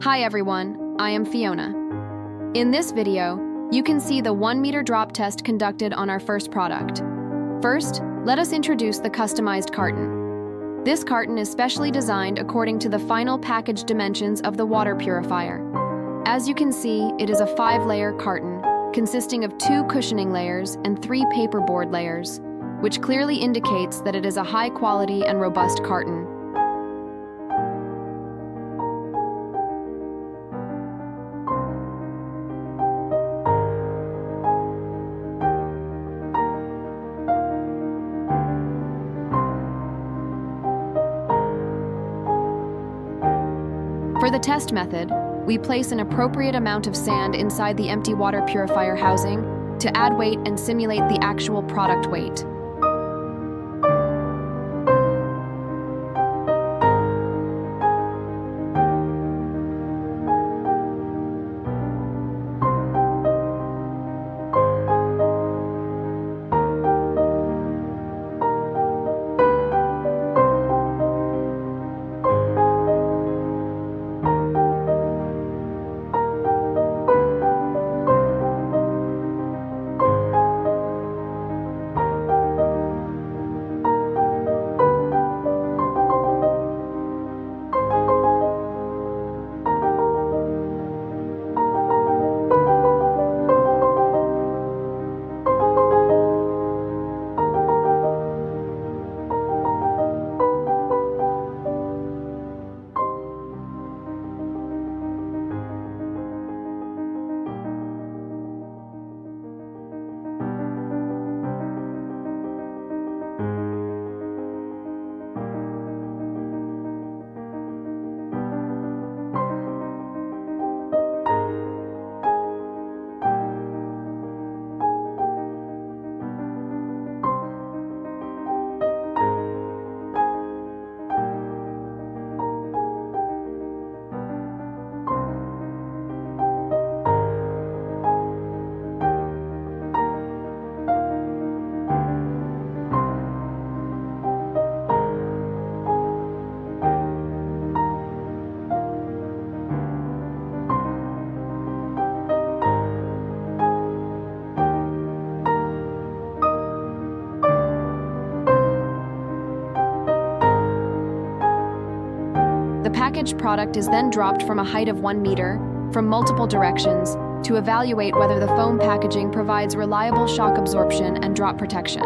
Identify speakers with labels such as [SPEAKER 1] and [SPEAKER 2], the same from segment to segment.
[SPEAKER 1] Hi everyone, I am Fiona. In this video, you can see the 1 meter drop test conducted on our first product. First, let us introduce the customized carton. This carton is specially designed according to the final package dimensions of the water purifier. As you can see, it is a 5-layer carton consisting of 2 cushioning layers and 3 paperboard layers, which clearly indicates that it is a high-quality and robust carton. For the test method, we place an appropriate amount of sand inside the empty water purifier housing to add weight and simulate the actual product weight. The packaged product is then dropped from a height of 1 meter, from multiple directions, to evaluate whether the foam packaging provides reliable shock absorption and drop protection.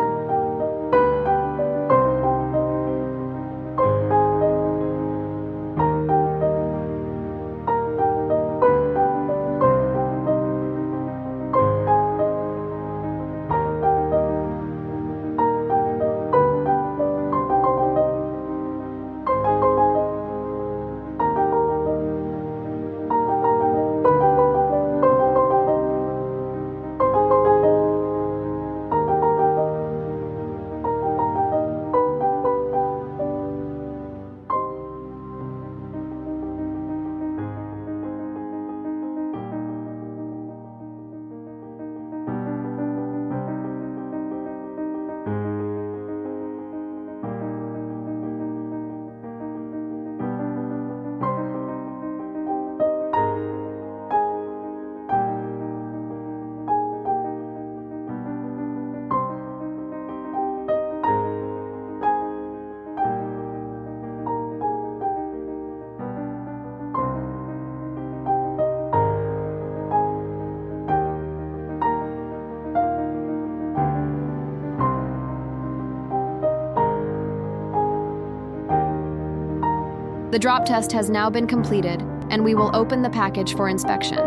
[SPEAKER 1] The drop test has now been completed, and we will open the package for inspection.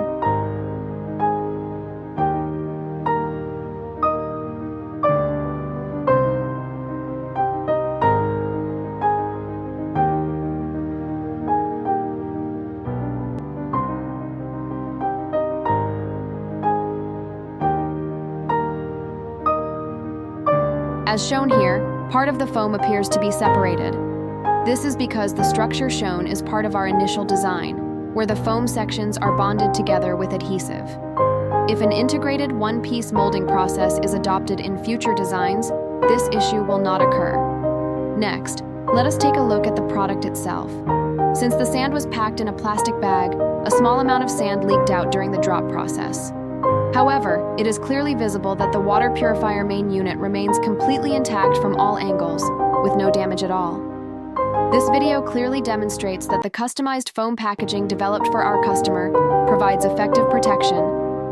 [SPEAKER 1] As shown here, part of the foam appears to be separated. This is because the structure shown is part of our initial design, where the foam sections are bonded together with adhesive. If an integrated one-piece molding process is adopted in future designs, this issue will not occur. Next, Let us take a look at the product itself. Since the sand was packed in a plastic bag, a small amount of sand leaked out during the drop process. However, it is clearly visible that the water purifier main unit remains completely intact from all angles, with no damage at all. This video clearly demonstrates that the customized foam packaging developed for our customer provides effective protection,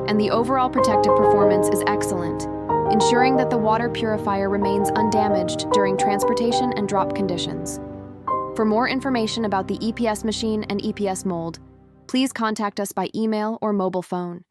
[SPEAKER 1] and the overall protective performance is excellent, ensuring that the water purifier remains undamaged during transportation and drop conditions. For more information about the EPS machine and EPS mold, please contact us by email or mobile phone.